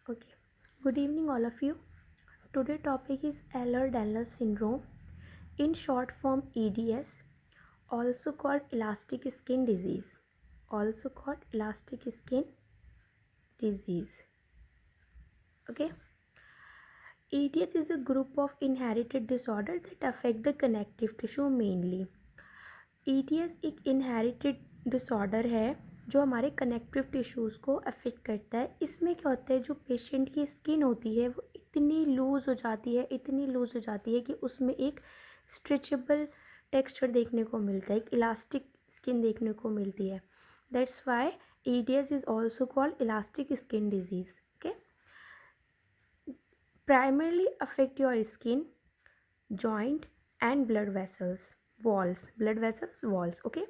Okay. Good evening, all of you. Today topic is Ehlers-Danlos syndrome, in short form EDS, also called elastic skin disease. Also called elastic skin disease. Okay. EDS is a group of inherited disorder that affect the connective tissue mainly. EDS एक inherited disorder है जो हमारे connective tissues को affect करता है। इसमें क्या होता है, जो पेशेंट की स्किन होती है वो इतनी लूज़ हो जाती है, इतनी लूज़ हो जाती है कि उसमें एक स्ट्रेचेबल टेक्सचर देखने को मिलता है, एक इलास्टिक स्किन देखने को मिलती है। That's why EDS is also called elastic skin disease. Okay, primarily affect your skin, joint and blood vessels walls. Okay,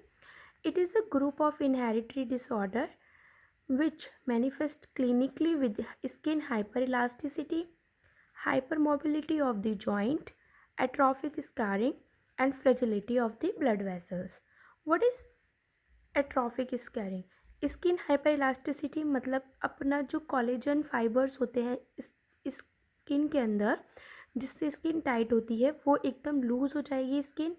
it is a group of inherited disorder which manifest clinically with skin hyperelasticity, hypermobility of the joint, atrophic scarring and fragility of the blood vessels. What is atrophic scarring? Skin hyper elasticity मतलब अपना जो collagen fibres होते हैं इस skin के अंदर, जिससे skin tight होती है, वो एकदम लूज़ हो जाएगी स्किन।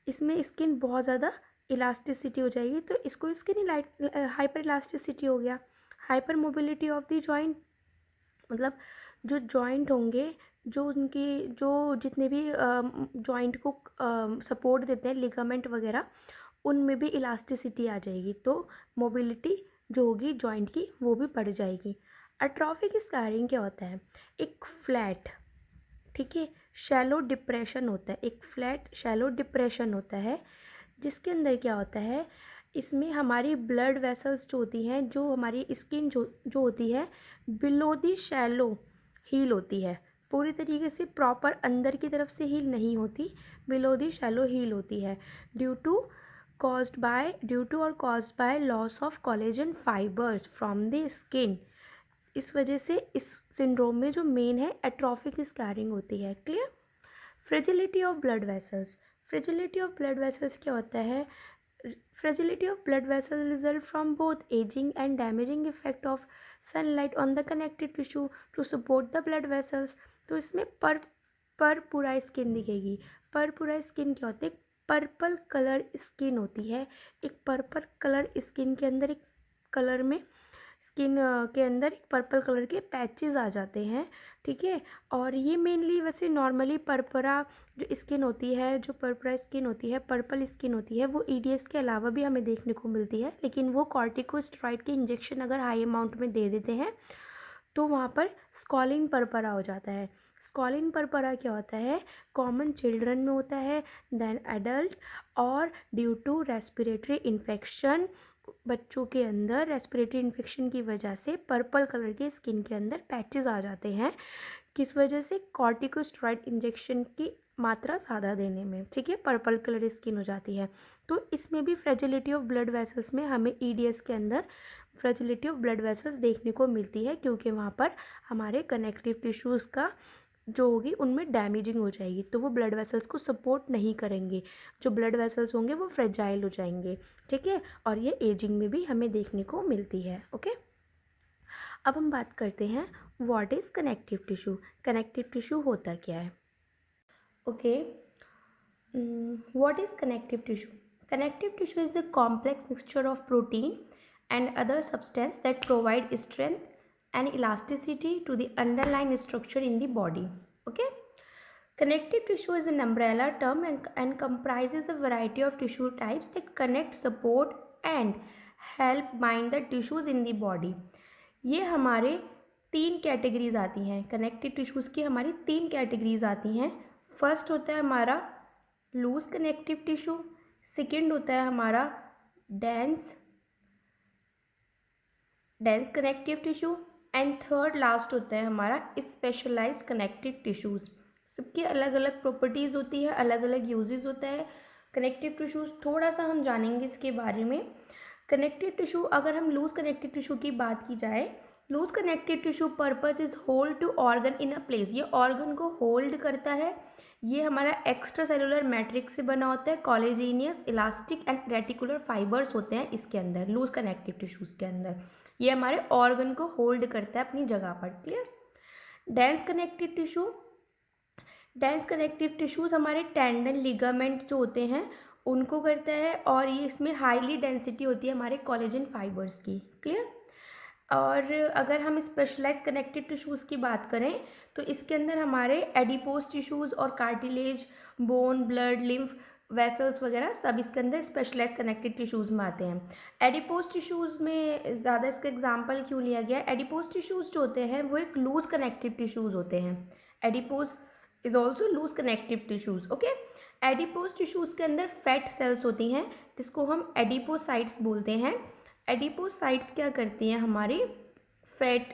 इसमें स्किन बहुत ज़्यादा इलास्टिसिटी हो जाएगी, तो इसको स्किन हाइपर इलास्टिसिटी हो गया। Hyper mobility of the joint मतलब जो जॉइंट होंगे, जो उनकी जो जितने भी जॉइंट को सपोर्ट देते हैं, लिगामेंट वगैरह, उनमें भी इलास्टिसिटी आ जाएगी, तो मोबिलिटी जो होगी जॉइंट की वो भी बढ़ जाएगी। अट्रॉफिक स्कारिंग क्या होता है? एक फ्लैट, ठीक है, शैलो डिप्रेशन होता है, एक फ्लैट शैलो डिप्रेशन होता है, जिसके अंदर क्या होता है, इसमें हमारी ब्लड वेसल्स जो होती हैं, जो हमारी स्किन जो होती है बिलो दी शैलो हील होती है, पूरी तरीके से प्रॉपर अंदर की तरफ से हील नहीं होती, बिलो दी शैलो हील होती है, ड्यू टू और caused by loss of collagen fibers from the skin। इस वजह से इस सिंड्रोम में जो मेन है एट्रोफिक स्कैरिंग होती है। Clear? Fragility of blood vessels. Fragility of blood vessels क्या होता है? Fragility of blood vessels result from both aging and damaging effect of sunlight on the connective tissue to support the blood vessels। तो इसमें पर पूरा skin दिखेगी। पर पूरा स्किन क्या होता है? पर्पल कलर स्किन होती है। एक पर्पल कलर स्किन के अंदर एक कलर में स्किन के अंदर एक पर्पल कलर के पैचेस आ जाते हैं, ठीक है। और ये मेनली वैसे नॉर्मली पर्परा जो स्किन होती है, जो पर्परा स्किन होती है, पर्पल स्किन होती है, वो EDS के अलावा भी हमें देखने को मिलती है, लेकिन वो कॉर्टिकोस्टेरॉइड के इंजेक्शन अगर हाई अमाउंट में दे देते हैं तो वहाँ पर स्कॉलिंग पर्परा हो जाता है। स्कॉलिंग पर्परा क्या होता है? कॉमन चिल्ड्रन में होता है, देन एडल्ट, और ड्यू टू रेस्पिरेटरी इन्फेक्शन, बच्चों के अंदर रेस्पिरेटरी इन्फेक्शन की वजह से पर्पल कलर के स्किन के अंदर पैचेस आ जाते हैं। किस वजह से? कॉर्टिकोस्टेरॉइड इंजेक्शन की मात्रा ज़्यादा देने में, ठीक है, पर्पल कलर स्किन हो जाती है। तो इसमें भी फ्रेजिलिटी ऑफ ब्लड वेसल्स में हमें EDS के अंदर फ्रेजिलिटी ऑफ ब्लड वेसल्स देखने को मिलती है, क्योंकि वहाँ पर हमारे कनेक्टिव टिश्यूज़ का जो होगी उनमें डैमेजिंग हो जाएगी, तो वो ब्लड वेसल्स को सपोर्ट नहीं करेंगे, जो ब्लड वेसल्स होंगे वो फ्रेजाइल हो जाएंगे, ठीक है। और ये एजिंग में भी हमें देखने को मिलती है। ओके, अब हम बात करते हैं what is connective tissue. Connective tissue होता क्या है? Okay, what is connective tissue? Connective tissue is a complex mixture of protein and other substance that provide strength and elasticity to the underlying structure in the body. Okay, connective tissue is an umbrella term and comprises a variety of tissue types that connect, support and help bind the tissues in the body। ये हमारे 3 categories आती हैं, connective tissues की हमारी 3 categories आती हैं। First होता है हमारा लूज कनेक्टिव टिश्यू, सेकेंड होता है हमारा dense connective tissue, and third last होता है हमारा स्पेशलाइज्ड कनेक्टिव टिश्यूज़। सबकी अलग अलग प्रॉपर्टीज़ होती है, अलग अलग यूजेस होता है कनेक्टिव टिश्यूज़। थोड़ा सा हम जानेंगे इसके बारे में। कनेक्टिव टिश्यू, अगर हम लूज कनेक्टिव टिश्यू की बात की जाए, loose connective tissue purpose is hold to organ in a place. ये ऑर्गन को होल्ड करता है। ये हमारा एक्स्ट्रा सेलुलर मैट्रिक्स से बना होता है, कॉलेजीनियस, इलास्टिक एंड रेटिकुलर फाइबर्स होते हैं इसके अंदर, लूज कनेक्टिव टिश्यूज़ के अंदर। ये हमारे ऑर्गन को होल्ड करता है अपनी जगह पर। Clear. Dense connective tissue, dense connective tissues हमारे टेंडन लिगामेंट जो होते हैं उनको करता है, और ये इसमें हाईली डेंसिटी होती है हमारे कोलेजन फाइबर्स की। क्लियर। और अगर हम स्पेशलाइज कनेक्टिव टिश्यूज़ की बात करें तो इसके अंदर हमारे एडिपोज टिश्यूज़ और cartilage, bone, blood, lymph vessels वगैरह सब इसके अंदर स्पेशलाइज कनेक्टिव टिश्यूज़ में आते हैं। एडिपोज टिश्यूज़ में ज़्यादा इसका एग्जांपल क्यों लिया गया? एडिपोज टिश्यूज़ जो होते हैं वो एक लूज कनेक्टिव टिश्यूज़ होते हैं। Adipose is also loose connective tissues. Okay. Adipose tissues के अंदर फैट सेल्स होती हैं जिसको हम एडिपोसाइट्स बोलते हैं। एडिपोसाइट्स क्या करती हैं? हमारी फैट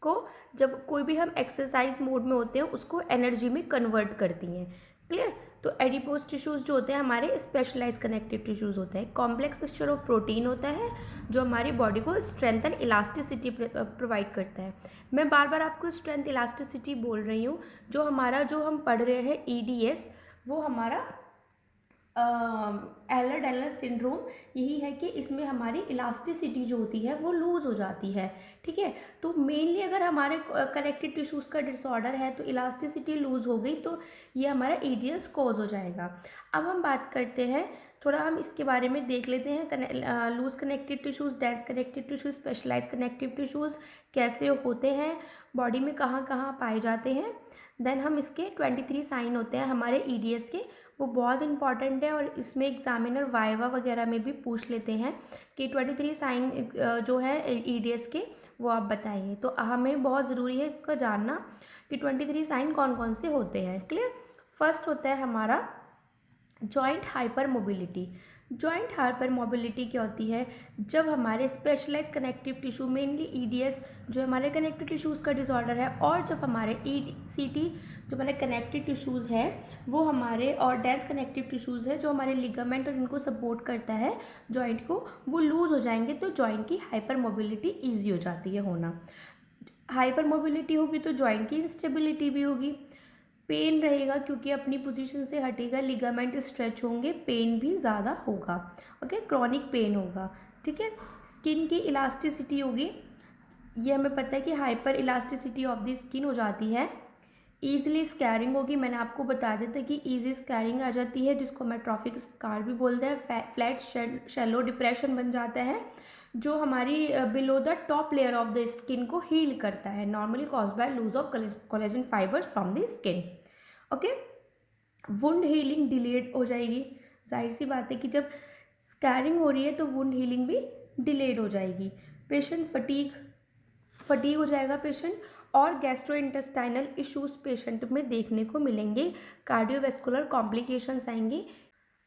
को, जब कोई भी हम एक्सरसाइज मोड में होते हैं, उसको एनर्जी में कन्वर्ट करती हैं। क्लियर। तो एडिपोज टिश्यूज़ जो होते हैं हमारे स्पेशलाइज कनेक्टिव टिश्यूज़ होते हैं। कॉम्प्लेक्स मिक्सचर ऑफ प्रोटीन होता है जो हमारी बॉडी को स्ट्रेंथ एंड इलास्टिसिटी प्रोवाइड करता है। मैं बार बार आपको स्ट्रेंथ इलास्टिसिटी बोल रही हूँ। जो हम पढ़ रहे हैं EDS, वो हमारा एलर डेलर सिंड्रोम यही है कि इसमें हमारी इलास्टिसिटी जो होती है वो लूज़ हो जाती है। ठीक है। तो मेनली अगर हमारे कनेक्टिव टिश्यूज़ का डिसऑर्डर है तो इलास्टिसिटी लूज़ हो गई तो ये हमारा EDS कॉज हो जाएगा। अब हम बात करते हैं, थोड़ा हम इसके बारे में देख लेते हैं। Loose connective tissues, dense connective tissues, specialise connective tissues कैसे होते हैं, बॉडी में कहाँ कहाँ पाए जाते हैं। देन हम इसके 23 साइन होते हैं हमारे EDS के, वो बहुत इंपॉर्टेंट है, और इसमें एग्जामिनर वाइवा वगैरह में भी पूछ लेते हैं कि 23 साइन जो है EDS के वो आप बताइए। तो हमें बहुत ज़रूरी है इसका जानना कि 23 साइन कौन कौन से होते हैं। क्लियर। फर्स्ट होता है हमारा joint hyper mobility. Joint hyper mobility क्या होती है? जब हमारे specialise connective tissue, mainly EDS जो हमारे कनेक्टिव टिश्यूज़ का डिसऑर्डर है, और जब हमारे CT जो हमारे कनेक्टिव टिश्यूज़ है वो हमारे, और डेंस कनेक्टिव टिश्यूज़ है जो हमारे लिगामेंट और इनको सपोर्ट करता है जॉइंट को, वो लूज़ हो जाएंगे तो जॉइंट की हाइपर मोबिलिटी ईजी हो जाती है होना। हाइपर मोबिलिटी होगी तो जॉइंट की इंस्टेबिलिटी भी होगी। पेन रहेगा क्योंकि अपनी पोजीशन से हटेगा, लिगामेंट स्ट्रेच होंगे, पेन भी ज़्यादा होगा। ओके। क्रॉनिक पेन होगा। ठीक है। स्किन की इलास्टिसिटी होगी, ये हमें पता है कि hyper elasticity of the skin हो जाती है। ईजिली स्कैरिंग होगी, मैंने आपको बता दिया था कि ईजी स्कैरिंग आ जाती है जिसको मैं ट्रॉफिक स्कार भी बोलते हैं। फ्लैट शैलो डिप्रेशन बन जाता है जो हमारी below the top layer of the skin को हील करता है, normally cause by loose of collagen fibres from the skin. Okay. Wound healing delayed हो जाएगी, जाहिर सी बात है कि जब स्कैरिंग हो रही है तो वुंड हीलिंग भी डिलेड हो जाएगी। पेशेंट फटीग हो जाएगा पेशेंट, और गैस्ट्रोइंटेस्टाइनल इश्यूज पेशेंट में देखने को मिलेंगे, कार्डियोवैस्कुलर कॉम्प्लिकेशंस आएंगी।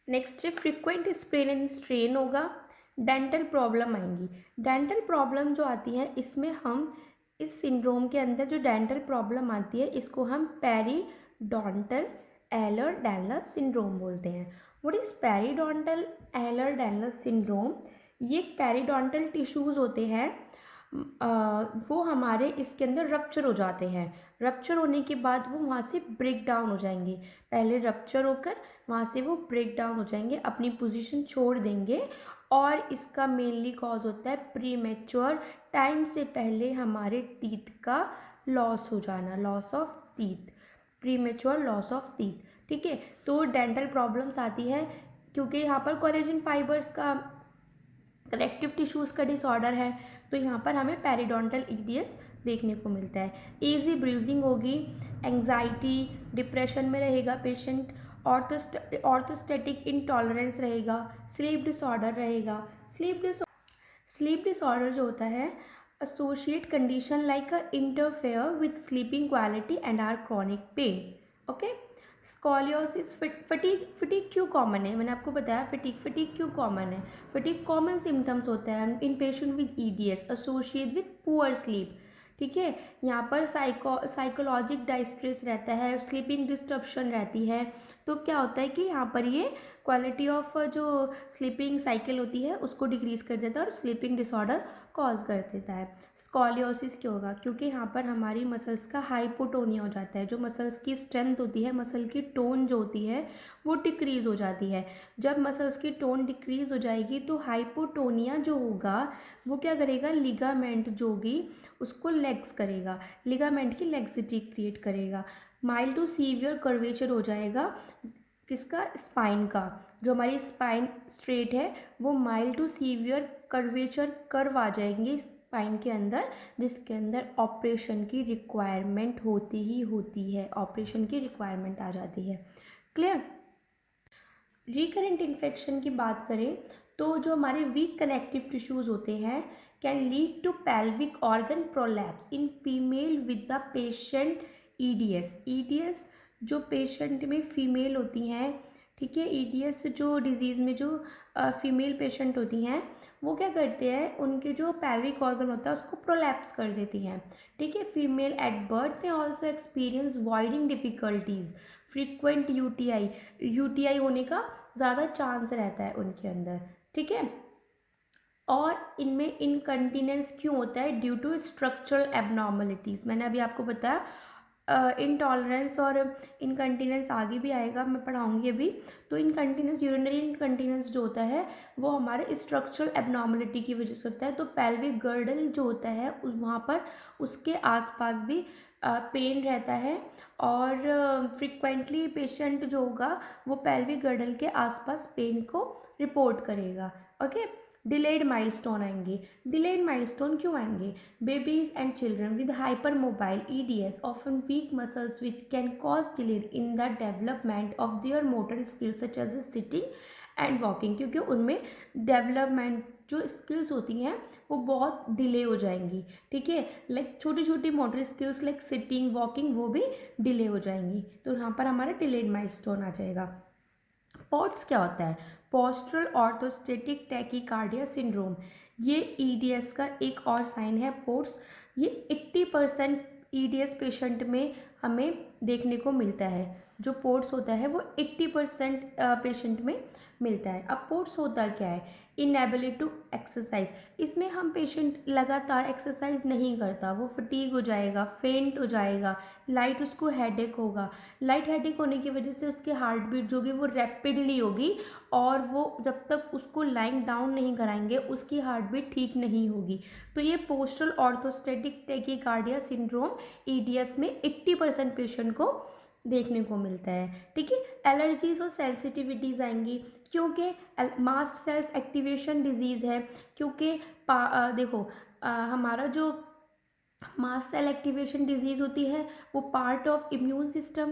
नेक्स्ट है फ्रिक्वेंट स्प्रेन एंड स्ट्रेन होगा, डेंटल प्रॉब्लम आएंगी। डेंटल प्रॉब्लम जो आती है इसमें हम इस सिंड्रोम के अंदर जो डेंटल प्रॉब्लम आती है इसको हम पेरीडोंटल एलर डेनलस सिंड्रोम बोलते हैं। What is periodontal Ehlers Danlos syndrome? ये पेरीडोंटल टिश्यूज होते हैं, वो हमारे इसके अंदर रप्चर हो जाते हैं। रप्चर होने के बाद वो वहाँ से ब्रेक डाउन हो जाएंगे, पहले रप्चर होकर वहाँ से वो ब्रेक डाउन हो जाएंगे, अपनी पोजीशन छोड़ देंगे, और इसका मेनली कॉज होता है प्रीमेच्योर, टाइम से पहले हमारे टीथ का लॉस हो जाना, loss of teeth, premature loss of teeth. ठीक है। तो डेंटल प्रॉब्लम्स आती है क्योंकि यहाँ पर कोलेजन फाइबर्स का, कनेक्टिव टिश्यूज़ का डिसऑर्डर है, तो यहाँ पर हमें पेरिडोंटल EDS देखने को मिलता है। ईजी ब्रूजिंग होगी, एंग्जाइटी, डिप्रेशन में रहेगा पेशेंट, ऑर्थोस्टेटिक इंटॉलरेंस रहेगा, स्लीप डिसऑर्डर रहेगा। स्लीप डिसऑर्डर जो होता है associate condition like a interfere with sleeping quality and are chronic pain. Okay. Scoliosis, fatigue क्यों कॉमन है? मैंने आपको बताया फटीग क्यों कॉमन है। फटीग कॉमन सिम्टम्स होता है in patient with EDS associate with poor sleep. ठीक है। यहाँ पर साइकोलॉजिक डाइस्ट्रेस रहता है, स्लीपिंग डिस्टर्बशन रहती है, तो क्या होता है कि यहाँ पर ये क्वालिटी ऑफ जो स्लीपिंग साइकिल होती है उसको डिक्रीज कर देता है और स्लीपिंग डिसऑर्डर कॉज कर देता है। स्कॉलियोसिस क्यों होगा? क्योंकि यहाँ पर हमारी मसल्स का हाइपोटोनिया हो जाता है, जो मसल्स की स्ट्रेंथ होती है, मसल की टोन जो होती है वो डिक्रीज हो जाती है। जब मसल्स की टोन डिक्रीज हो जाएगी तो हाइपोटोनिया जो होगा वो क्या करेगा, लिगामेंट जो होगी उसको लेग्स करेगा, लिगामेंट की लेग्सिटी क्रिएट करेगा। माइल्ड टू सीवियर कर्वेचर हो जाएगा किसका, स्पाइन का। जो हमारी स्पाइन स्ट्रेट है वो mild to severe curvature curve आ जाएंगे स्पाइन के अंदर, जिसके अंदर ऑपरेशन की रिक्वायरमेंट होती ही होती है, ऑपरेशन की रिक्वायरमेंट आ जाती है। क्लियर? रिकरेंट इन्फेक्शन की बात करें तो जो हमारे वीक कनेक्टिव टिश्यूज होते हैं can lead to pelvic organ prolapse in female with the patient EDS. EDS जो पेशेंट में फीमेल होती हैं, ठीक है, ईडीएस जो डिजीज़ में जो फीमेल पेशेंट होती हैं वो क्या करते हैं, उनके जो पेल्विक ऑर्गन होता है उसको प्रोलैप्स कर देती हैं, ठीक है। फीमेल एट बर्थ में also experience voiding difficulties, frequent UTI होने का ज़्यादा चांस रहता है उनके अंदर, ठीक है। और इनमें इनकंटिनेंस क्यों होता है? Due to structural abnormalities. मैंने अभी आपको बताया इनटॉलरेंस और इनकंटिनेंस आगे भी आएगा, मैं पढ़ाऊँगी अभी। तो इनकंटिनेंस, यूरिनरी इनकंटिनेंस जो होता है वो हमारे स्ट्रक्चरल एबनॉर्मलिटी की वजह से होता है। तो पेल्विक गर्डल जो होता है वहाँ पर उसके आसपास भी पेन रहता है और फ्रिक्वेंटली पेशेंट जो होगा वो पेल्विक गर्डल के आसपास पेन को रिपोर्ट करेगा। ओके, डिलेड माइलस्टोन आएंगे। डिलेड माइलस्टोन क्यों आएंगे? Babies and children with hypermobile EDS often weak muscles which can cause delay in the development of their motor skills such as sitting and walking, क्योंकि उनमें development जो skills होती हैं वो बहुत डिले हो जाएंगी, ठीक है। लाइक छोटी छोटी motor skills like sitting walking वो भी डिले हो जाएंगी, तो यहाँ पर हमारा डिलेड माइलस्टोन आ जाएगा। पॉट्स क्या होता है? पोस्टरल ऑर्थोस्टेटिक टैकीकार्डिया सिंड्रोम, ये ईडीएस का एक और साइन है। पोट्स ये 80% ईडीएस पेशेंट में हमें देखने को मिलता है। जो पोट्स होता है वो 80% पेशेंट में मिलता है। अब पोट्स होता क्या है? इनएबिलिटी टू एक्सरसाइज, इसमें हम पेशेंट लगातार एक्सरसाइज नहीं करता, वो फटीग हो जाएगा, फेंट हो जाएगा, लाइट उसको हेडेक होगा। लाइट हेडेक होने की वजह से उसकी हार्ट बीट जो होगी वो रैपिडली होगी और वो जब तक उसको लाइंग डाउन नहीं कराएंगे उसकी हार्ट बीट ठीक नहीं होगी। तो ये postal orthostatic tachycardia syndrome EDS में 80% पेशेंट को देखने को मिलता है, ठीक है। एलर्जीज और सेंसिटिविटीज़ आएंगी क्योंकि मास्ट सेल्स एक्टिवेशन डिजीज़ है, क्योंकि देखो हमारा जो मास्ट सेल एक्टिवेशन डिजीज़ होती है वो पार्ट ऑफ इम्यून सिस्टम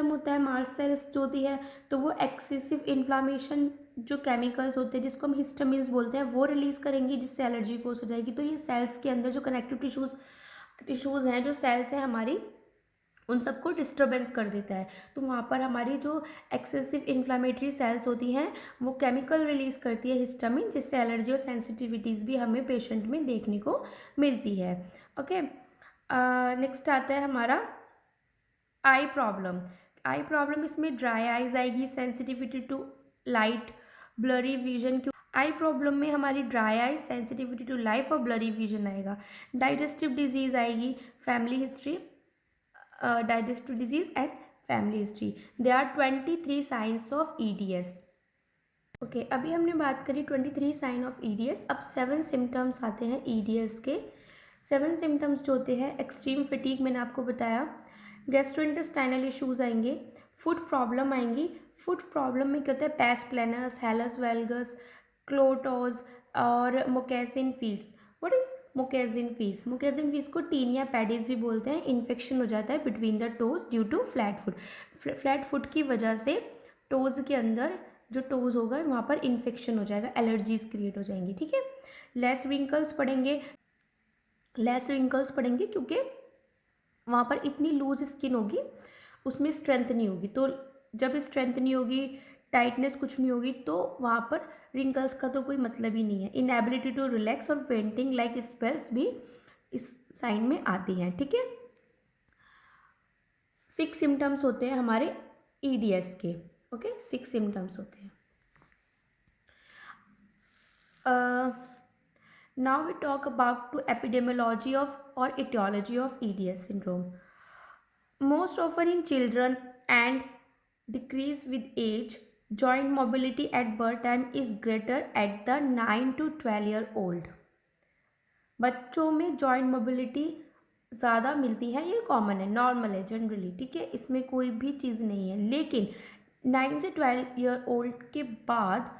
होता है। मास्ट सेल्स जो होती है तो वो एक्सेसिव इन्फ्लामेशन जो केमिकल्स होते हैं जिसको हम हिस्टामिन्स बोलते हैं वो रिलीज़ करेंगी, जिससे एलर्जी कोस हो जाएगी। तो ये सेल्स के अंदर जो कनेक्टिव टिश्यूज़ हैं, जो सेल्स हैं हमारी, उन सबको डिस्टर्बेंस कर देता है। तो वहाँ पर हमारी जो एक्सेसिव इन्फ्लामेटरी सेल्स होती हैं वो केमिकल रिलीज़ करती है हिस्टामिन, जिससे एलर्जी और सेंसिटिविटीज़ भी हमें पेशेंट में देखने को मिलती है। ओके, नेक्स्ट आता है हमारा आई प्रॉब्लम। आई प्रॉब्लम इसमें ड्राई आइज आएगी, sensitivity to light, blurry vision. क्यों? आई प्रॉब्लम में हमारी dry eyes, sensitivity to light और ब्लरी विजन आएगा। डाइजेस्टिव डिजीज़ आएगी, family history, digestive disease and family history. There are 23 signs of EDS. Okay, अभी हमने बात करी 23 साइन ऑफ EDS। अब 7 सिम्टम्स आते हैं EDS के। 7 सिम्टम्स जो होते हैं, एक्सट्रीम फटीग मैंने आपको बताया, गैस्ट्रोइंटेस्टाइनल इश्यूज आएंगे, फूड प्रॉब्लम आएंगी। फूड प्रॉब्लम में क्या होता है? पैस प्लेनस, हेलस वेल्गस, क्लोटोज और moccasin feet. What is moccasin feet? Moccasin feet को टीनिया पैडीज भी बोलते हैं। इन्फेक्शन हो जाता है between the toes due to flat foot. Flat foot की वजह से टोज के अंदर जो टोज होगा वहाँ पर इन्फेक्शन हो जाएगा, एलर्जीज क्रिएट हो जाएंगी, ठीक है। लेस रिंकल्स पड़ेंगे क्योंकि वहाँ पर इतनी लूज स्किन होगी, उसमें स्ट्रेंथ नहीं होगी। तो जब स्ट्रेंथ नहीं होगी, टाइटनेस कुछ नहीं होगी, तो वहाँ पर रिंकल्स का तो कोई मतलब ही नहीं है। इनएबिलिटी टू रिलैक्स और फेंटिंग लाइक स्पेल्स भी इस साइन में आती हैं, ठीक है। 6 सिम्टम्स होते हैं हमारे ईडीएस के। ओके, 6 सिम्टम्स होते हैं। Now we talk about to epidemiology of और etiology of EDS syndrome. Most often in children and decrease with age, joint mobility at birth time is greater at the 9 to 12 year old. बच्चों में joint mobility ज़्यादा मिलती है, ये common है, normal है generally, ठीक है, इसमें कोई भी चीज़ नहीं है। लेकिन 9 से 12 ईयर ओल्ड के बाद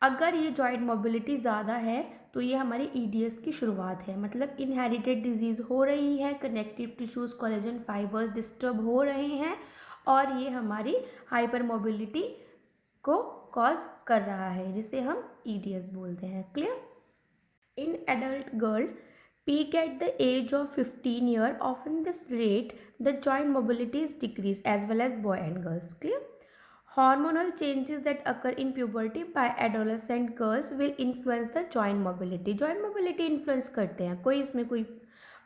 अगर ये जॉइंट मोबिलिटी ज़्यादा है तो ये हमारी ईडीएस की शुरुआत है। मतलब इनहेरिटेड डिजीज़ हो रही है, connective tissues collagen fibres disturb हो रहे हैं और ये हमारी हाइपर मोबिलिटी को कॉज कर रहा है, जिसे हम ईडीएस बोलते हैं। Clear? In adult girl, peak at the age of 15 year. Often this rate, the joint mobility is decreased as well as boy and girls. Clear? Hormonal changes that occur in puberty by adolescent girls will influence the joint mobility. Joint mobility influence करते हैं, कोई इसमें कोई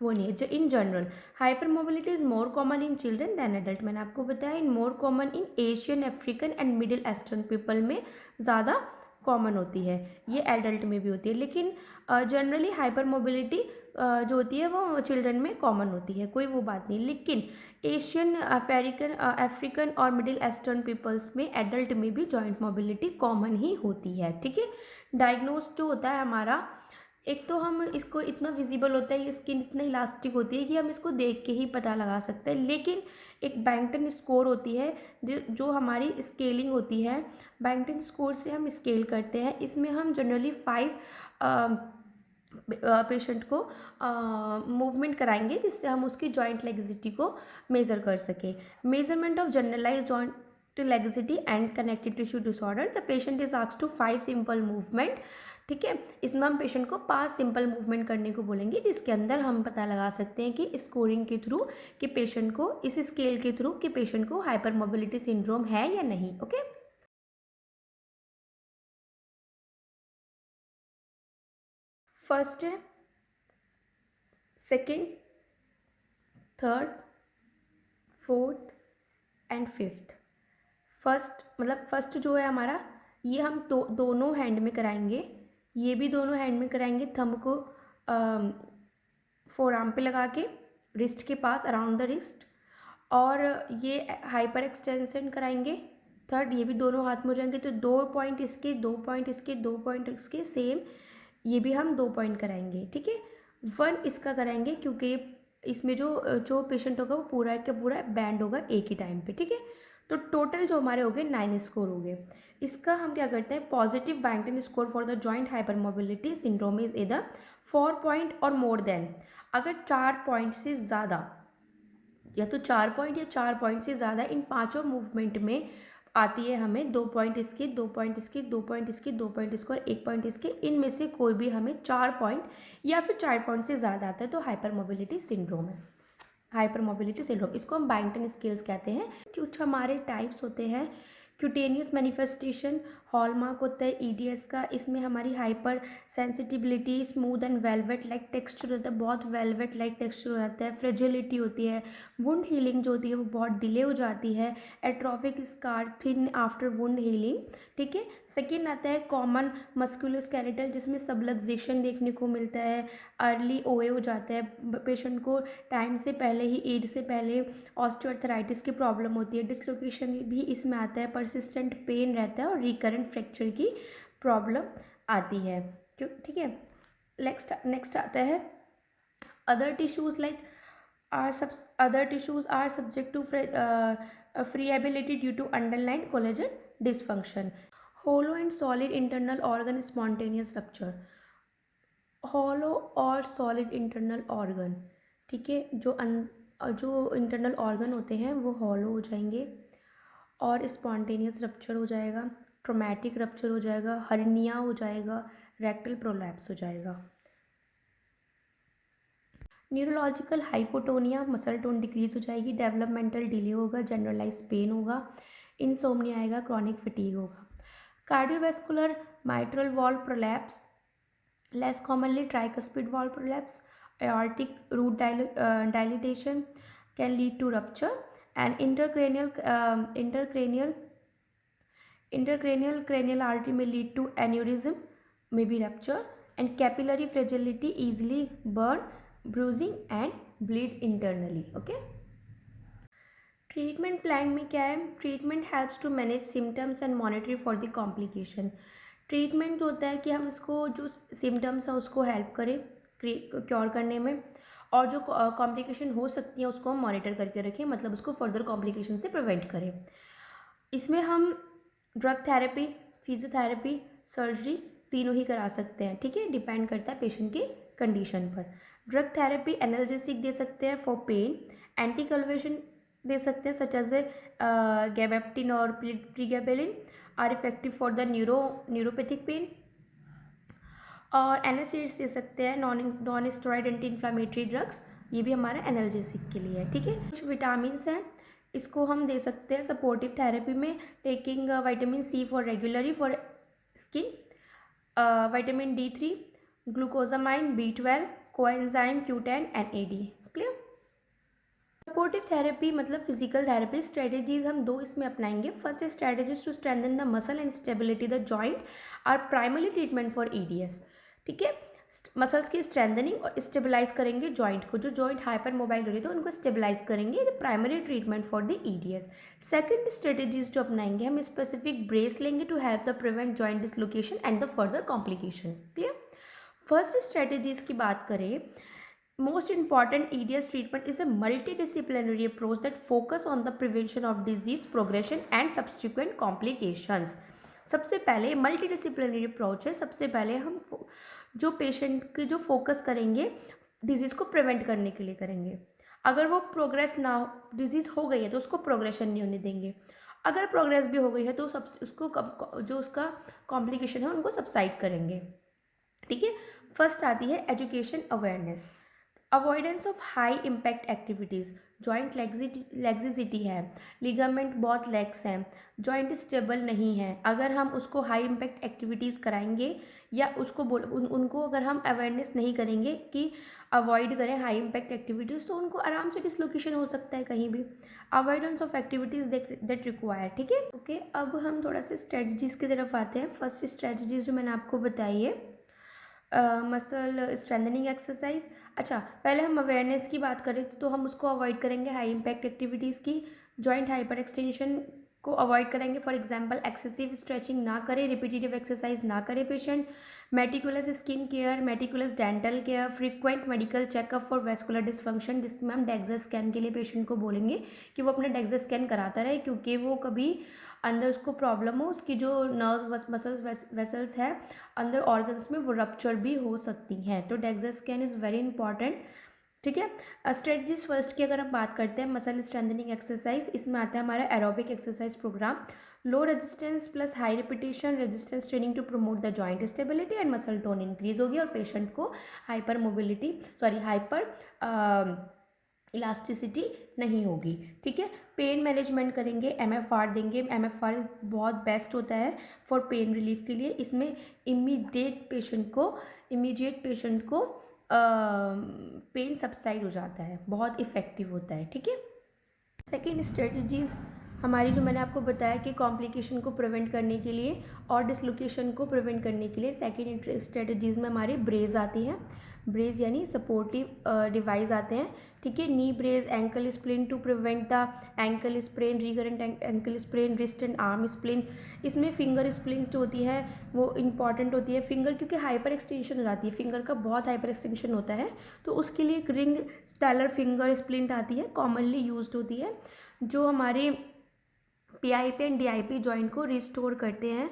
वो नहीं है। In general hypermobility is more common in children than adult. मैंने आपको बताया in more common in Asian, African and Middle Eastern people में ज़्यादा कॉमन होती है, ये एडल्ट में भी होती है। लेकिन जनरली हाइपर मोबिलिटी जो होती है वो चिल्ड्रन में कॉमन होती है, कोई वो बात नहीं। लेकिन एशियन, अफ्रीकन और मिडिल ईस्टर्न पीपल्स में एडल्ट में भी जॉइंट मोबिलिटी कॉमन ही होती है, ठीक है। डायग्नोज जो होता है हमारा, एक तो हम इसको इतना विजिबल होता है, ये स्किन इतना इलास्टिक होती है कि हम इसको देख के ही पता लगा सकते हैं। लेकिन एक बैंगटन स्कोर होती है जो हमारी स्केलिंग होती है, बैंगटन स्कोर से हम स्केल करते हैं। इसमें हम जनरली 5 पेशेंट को मूवमेंट कराएंगे जिससे हम उसकी जॉइंट लेग्जिटी को मेज़र कर सकें। Measurement of generalise joint laxity and connective tissue disorder, the patient is asked to 5 simple movement, ठीक है। इसमें हम पेशेंट को 5 सिंपल मूवमेंट करने को बोलेंगे, जिसके अंदर हम पता लगा सकते हैं कि स्कोरिंग के थ्रू कि पेशेंट को, इस स्केल के थ्रू कि पेशेंट को हाइपर मोबिलिटी सिंड्रोम है या नहीं। ओके, फर्स्ट है, second, third, fourth and fifth. First मतलब फर्स्ट जो है हमारा, ये हम दोनों हैंड में कराएंगे, ये भी दोनों हैंड में कराएंगे। थंब को फोर आर्म पे लगा के रिस्ट के पास, अराउंड द रिस्ट, और ये हाइपर एक्सटेंशन कराएंगे। थर्ड, ये भी दोनों हाथ में हो जाएंगे, तो 2 पॉइंट इसके, 2 पॉइंट इसके, 2 पॉइंट इसके, सेम ये भी हम 2 पॉइंट कराएंगे, ठीक है। 1 इसका कराएंगे क्योंकि इसमें जो पेशेंट होगा वो पूरा का पूरा बैंड होगा एक ही टाइम पे, ठीक है। तो टोटल जो हमारे हो गए 9 स्कोर हो गए। इसका हम क्या करते हैं, positive Beighton score for the joint hyper mobility syndrome is इधर 4 पॉइंट और मोर देन। अगर 4 पॉइंट से ज़्यादा, या तो 4 पॉइंट या 4 पॉइंट से ज़्यादा इन पांचों मूवमेंट में आती है हमें, 2 पॉइंट इसके, 2 पॉइंट इसके, 2 पॉइंट इसके, 2 पॉइंट इसके और 1 पॉइंट इसके, इनमें से कोई भी हमें 4 पॉइंट या फिर 4 पॉइंट से ज़्यादा आता है तो हाइपर मोबिलिटी सिंड्रोम है। हाइपर मोबिलिटी सिंड्रोम, इसको हम बैंगटन स्केल्स कहते हैं। कुछ हमारे टाइप्स होते हैं। क्यूटेनियस मैनिफेस्टेशन हॉलमार्क होता है ईडीएस का, इसमें हमारी hyper sensitivity, smooth and velvet like texture होता है, बहुत वेलवेट लाइक टेक्सचर हो जाता है। फ्रेजिलिटी होती है, वुंड हीलिंग जो होती है वो बहुत डिले हो जाती है। Atrophic scar, thin after wound healing, ठीक है। सेकेंड आता है कॉमन मस्कुलोस्केलेटल, जिसमें सबलक्सेशन देखने को मिलता है, अर्ली ओए हो जाता है, पेशेंट को टाइम से पहले ही, एज से पहले ऑस्टियोआर्थराइटिस की प्रॉब्लम होती है। डिसलोकेशन भी इसमें आता है, परसिस्टेंट पेन रहता है और रिकरेंट फ्रैक्चर की प्रॉब्लम आती है, क्यों, ठीक है। नेक्स्ट आता है other tissues like other tissues are subject to friability due to underlying collagen dysfunction. Hollow and solid internal organ spontaneous rupture, hollow और सॉलिड इंटरनल ऑर्गन, ठीक है, जो इंटरनल ऑर्गन होते हैं वो हॉलो हो जाएंगे और स्पॉन्टेनियस रप्चर हो जाएगा, ट्रोमैटिक रप्चर हो जाएगा, हर्निया हो जाएगा, रेक्टल प्रोलैप्स हो जाएगा। Neurological hypotonia, muscle tone decrease हो जाएगी, डेवलपमेंटल डिले होगा, जनरलाइज पेन होगा, इंसोम्निया आएगा, क्रॉनिक फटीग होगा। Cardiovascular mitral valve prolapse, less commonly tricuspid valve prolapse, aortic root dilatation can lead to rupture, and intercranial cranial artery may lead to aneurysm, may be rupture, and capillary fragility, easily burn, bruising and bleed internally. Okay. Treatment plan में क्या है? Treatment helps to manage symptoms and monitor for the complication. Treatment होता है कि हम इसको जो symptoms है उसको हेल्प करें क्योर करने में, और जो कॉम्प्लिकेशन हो सकती है उसको हम मॉनिटर करके रखें, मतलब उसको फर्दर कॉम्प्लिकेशन से प्रिवेंट करें। इसमें हम ड्रग थेरेपी, फिजियोथेरेपी, सर्जरी तीनों ही करा सकते हैं। ठीक है, डिपेंड करता है पेशेंट की कंडीशन पर। ड्रग थेरेपी एनाल्जेसिक दे सकते हैं फॉर पेन, एंटी कन्वर्शन दे सकते हैं सच एज गैबाप्टिन और pregabalin are effective for the neuropathic pain, और एनाल्जेसिक्स दे सकते हैं non steroid anti inflammatory drugs, ये भी हमारा एनाल्जेसिक के लिए है। ठीक है, कुछ विटामिन हैं, इसको हम दे सकते हैं सपोर्टिव थेरेपी में, taking vitamin C for regularly for skin, vitamin D3, glucosamine, B12, coenzyme Q10 and AD। Clear. Supportive therapy मतलब फिजिकल थेरेपी स्ट्रेटेजीज हम दो इसमें अपनाएंगे। First strategies to strengthen the muscle and stability the joint are primary treatment for EDS। ठीक है, muscles की strengthening और stabilise करेंगे जॉइंट को, जो जॉइंट हाइपर मोबाइल हो रही है तो उनको स्टेबलाइज करेंगे, the primary treatment for the EDS। Second strategies जो अपनाएंगे हम स्पेसिफिक ब्रेस लेंगे to help the prevent joint dislocation and the further complication. Clear. First strategies की बात करें, most important EDS treatment is a multidisciplinary approach that focus on the prevention of disease progression and subsequent complications। सबसे पहले multidisciplinary approach है। सबसे पहले हम जो पेशेंट के जो फोकस करेंगे डिजीज़ को प्रिवेंट करने के लिए करेंगे। अगर वो प्रोग्रेस ना हो, डिजीज़ हो गई है तो उसको प्रोग्रेशन नहीं होने देंगे। अगर प्रोग्रेस भी हो गई है तो उसको जो उसका कॉम्प्लिकेशन है उनको सबसाइड करेंगे। ठीक है, फर्स्ट आती है education awareness. Avoidance of high impact activities, joint laxity है, लिगामेंट बहुत लेग्स हैं, जॉइंट स्टेबल नहीं है, अगर हम उसको हाई इम्पैक्ट एक्टिविटीज़ कराएंगे या उसको उनको अगर हम अवेयरनेस नहीं करेंगे कि अवॉइड करें हाई इम्पैक्ट एक्टिविटीज़, तो उनको आराम से डिसलोकेशन हो सकता है कहीं भी। Avoidance of activities that require. ठीक है, ओके। अब हम थोड़ा सा स्ट्रेटजीज़ की तरफ आते हैं। फर्स्ट स्ट्रेटजीज़ जो मैंने आपको बताई है, मसल स्ट्रेंथनिंग एक्सरसाइज। अच्छा, पहले हम अवेयरनेस की बात करें तो हम उसको अवॉइड करेंगे हाई इम्पैक्ट एक्टिविटीज़ की, जॉइंट हाइपर एक्सटेंशन को अवॉइड करेंगे। फॉर एग्जांपल एक्सेसिव स्ट्रेचिंग ना करें, रिपीटेटिव एक्सरसाइज ना करें patient, meticulous skin care, meticulous dental care, frequent medical checkup for vascular dysfunction, जिसमें हम डेक्सा स्कैन के लिए पेशेंट को बोलेंगे कि वो अपना डेक्सा स्कैन कराता रहे, क्योंकि वो कभी अंदर उसको प्रॉब्लम हो, उसकी जो नर्व मसल्स वेसल्स है अंदर ऑर्गन्स में वो रप्चर भी हो सकती हैं। तो DEXA scan is very important. ठीक है, स्ट्रेटजीज फर्स्ट की अगर हम बात करते हैं, मसल स्ट्रेंथनिंग एक्सरसाइज, इसमें आता है हमारा aerobic exercise programme, low resistance plus high repetition resistance training to promote the joint stability and muscle tone increase होगी, और पेशेंट को हाइपर इलास्टिसिटी नहीं होगी। ठीक है, पेन मैनेजमेंट करेंगे, MFR देंगे। MFR बहुत बेस्ट होता है फॉर पेन रिलीफ के लिए। इसमें इमीडिएट पेशेंट को पेन सबसाइड हो जाता है, बहुत इफ़ेक्टिव होता है। ठीक है, सेकेंड स्ट्रेटजीज़ हमारी जो मैंने आपको बताया कि कॉम्प्लिकेशन को प्रिवेंट करने के लिए और डिसलोकेशन को प्रिवेंट करने के लिए सेकेंड स्ट्रेटजीज़ में हमारी ब्रेज आती है। ब्रेज यानी सपोर्टिव डिवाइस आते हैं। ठीक है, knee brace, ankle splint to prevent the ankle sprain, recurrent ankle sprain, wrist and arm splint. इसमें फिंगर स्प्लिन जो होती है वो इंपॉर्टेंट होती है। फिंगर क्योंकि हाइपर एक्सटेंशन हो जाती है, फिंगर का बहुत हाइपर एक्सटेंशन होता है, तो उसके लिए एक रिंग स्टेलर फिंगर स्प्लिंट आती है, कॉमनली यूज्ड होती है, जो हमारे PIP एंड DIP जॉइंट को रिस्टोर करते हैं,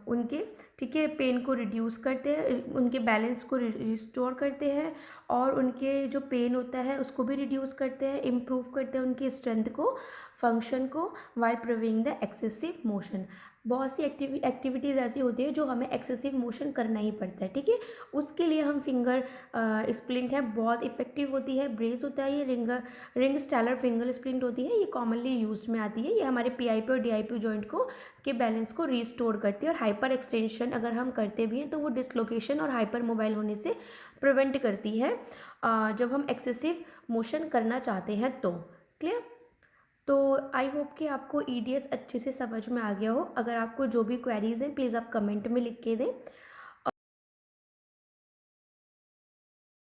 उनके ठीक है पेन को रिड्यूस करते हैं, उनके बैलेंस को रिस्टोर करते हैं, और उनके जो पेन होता है उसको भी रिड्यूस करते हैं, इम्प्रूव करते हैं उनकी स्ट्रेंथ को, फंक्शन को, while preventing the excessive motion. बहुत सी एक्टिविटीज़ ऐसी होती है जो हमें एक्सेसिव मोशन करना ही पड़ता है। ठीक है, उसके लिए हम फिंगर स्प्लिंट है, बहुत इफेक्टिव होती है। ब्रेस होता है, ये रिंग स्टेलर फिंगर स्प्लिंट होती है, ये कॉमनली यूज में आती है। ये हमारे PIP और DIP जॉइंट को के बैलेंस को रिस्टोर करती है, और हाइपर एक्सटेंशन अगर हम करते भी हैं तो वो डिसलोकेशन और हाइपर मोबाइल होने से प्रिवेंट करती है, जब हम एक्सेसिव मोशन करना चाहते हैं तो। क्लियर। तो आई होप कि आपको ईडीएस अच्छे से समझ में आ गया हो। अगर आपको जो भी क्वेरीज हैं प्लीज़ आप कमेंट में लिख के दें।